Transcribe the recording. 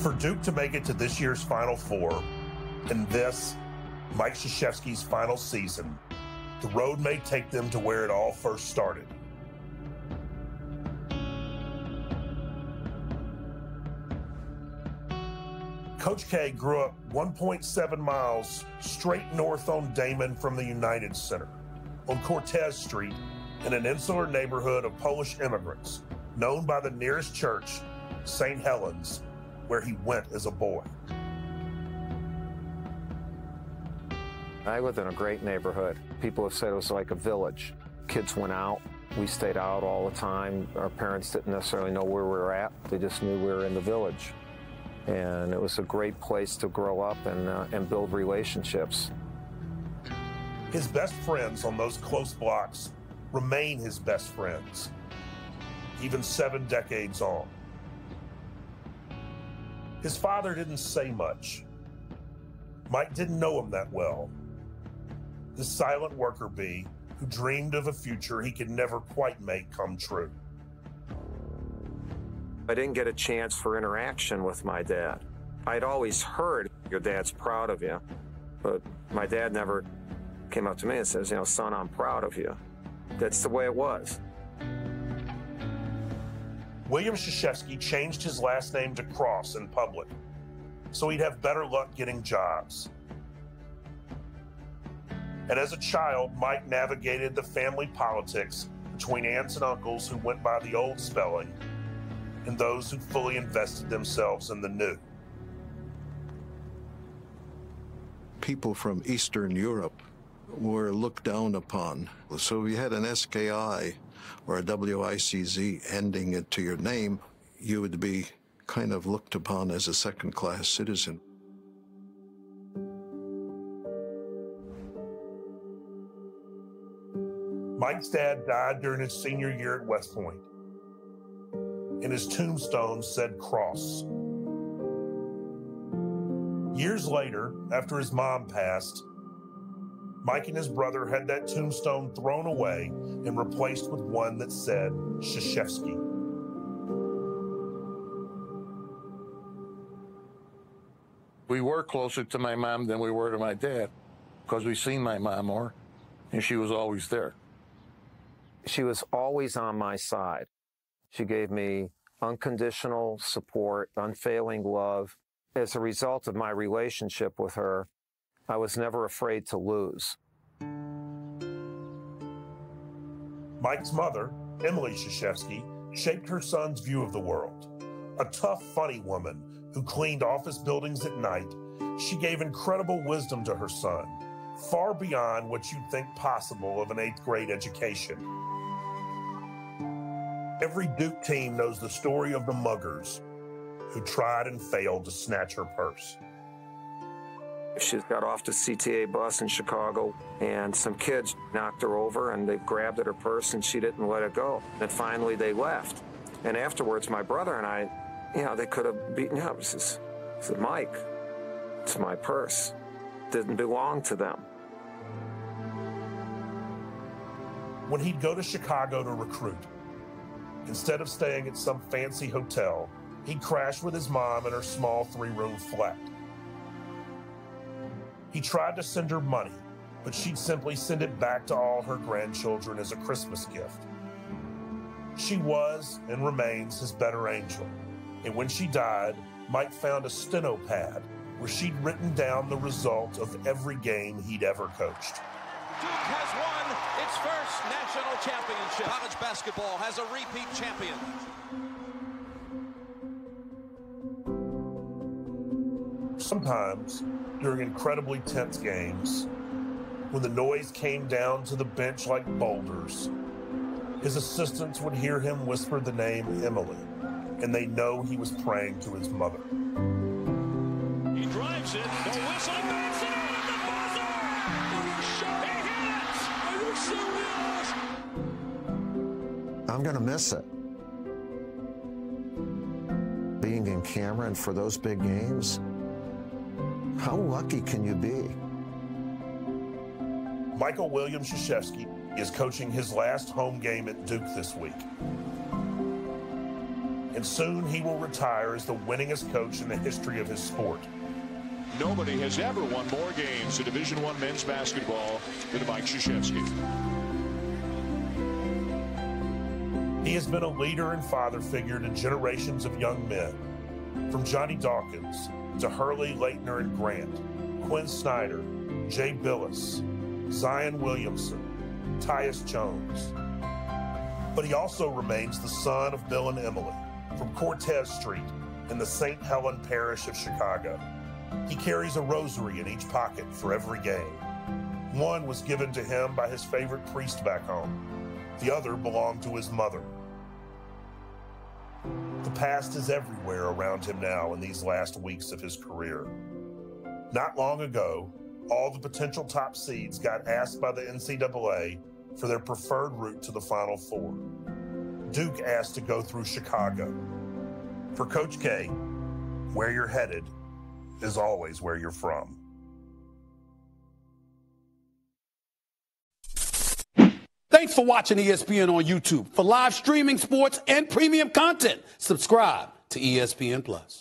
For Duke to make it to this year's Final Four, and this, Mike Krzyzewski's final season, the road may take them to where it all first started. Coach K grew up 1.7 miles straight north on Damon from the United Center, on Cortez Street, in an insular neighborhood of Polish immigrants, known by the nearest church, St. Helens, where he went as a boy. I lived in a great neighborhood. People have said it was like a village. Kids went out. We stayed out all the time. Our parents didn't necessarily know where we were at. They just knew we were in the village. And it was a great place to grow up and build relationships. His best friends on those close blocks remain his best friends, even 7 decades on. His father didn't say much. Mike didn't know him that well. The silent worker bee who dreamed of a future he could never quite make come true. I didn't get a chance for interaction with my dad. I'd always heard, your dad's proud of you, but my dad never came up to me and says, you know, son, I'm proud of you. That's the way it was. William Krzyzewski changed his last name to Cross in public, so he'd have better luck getting jobs. And as a child, Mike navigated the family politics between aunts and uncles who went by the old spelling and those who fully invested themselves in the new. People from Eastern Europe were looked down upon. So if you had an SKI or a WICZ ending it to your name, you would be kind of looked upon as a second-class citizen. Mike's dad died during his senior year at West Point, and his tombstone said Cross. Years later, after his mom passed, Mike and his brother had that tombstone thrown away and replaced with one that said Krzyzewski. We were closer to my mom than we were to my dad because we seen my mom more, and she was always there. She was always on my side. She gave me unconditional support, unfailing love. As a result of my relationship with her, I was never afraid to lose. Mike's mother, Emily Krzyzewski, shaped her son's view of the world. A tough, funny woman who cleaned office buildings at night, she gave incredible wisdom to her son, far beyond what you'd think possible of an 8th grade education. Every Duke team knows the story of the muggers who tried and failed to snatch her purse. She got off the CTA bus in Chicago, and some kids knocked her over, and they grabbed at her purse, and she didn't let it go. And finally, they left. And afterwards, my brother and I, you know, they could have beaten up. I said, Mike, it's my purse. It didn't belong to them. When he'd go to Chicago to recruit, instead of staying at some fancy hotel, he'd crash with his mom in her small 3-room flat. He tried to send her money, but she'd simply send it back to all her grandchildren as a Christmas gift. She was and remains his better angel. And when she died, Mike found a steno pad where she'd written down the result of every game he'd ever coached. Duke has won its first national championship. College basketball has a repeat champion. Sometimes, during incredibly tense games, when the noise came down to the bench like boulders, his assistants would hear him whisper the name Emily, and they know he was praying to his mother. He drives it, the whistle bats it on the buzzer! He hits! Are you serious? I'm going to miss it. Being in Cameron for those big games, how lucky can you be? Michael William Krzyzewski is coaching his last home game at Duke this week. and soon he will retire as the winningest coach in the history of his sport. Nobody has ever won more games in Division I men's basketball than Mike Krzyzewski. He has been a leader and father figure to generations of young men, from Johnny Dawkins to Hurley, Leitner, and Grant, Quinn Snyder, Jay Billis, Zion Williamson, Tyus Jones. But he also remains the son of Bill and Emily from Cortez Street in the St. Helen parish of Chicago. He carries a rosary in each pocket for every game. One was given to him by his favorite priest back home. The other belonged to his mother. The past is everywhere around him now in these last weeks of his career. Not long ago, all the potential top seeds got asked by the NCAA for their preferred route to the Final Four. Duke asked to go through Chicago. For Coach K, where you're headed is always where you're from. Thanks for watching ESPN on YouTube. For live streaming sports and premium content, subscribe to ESPN+.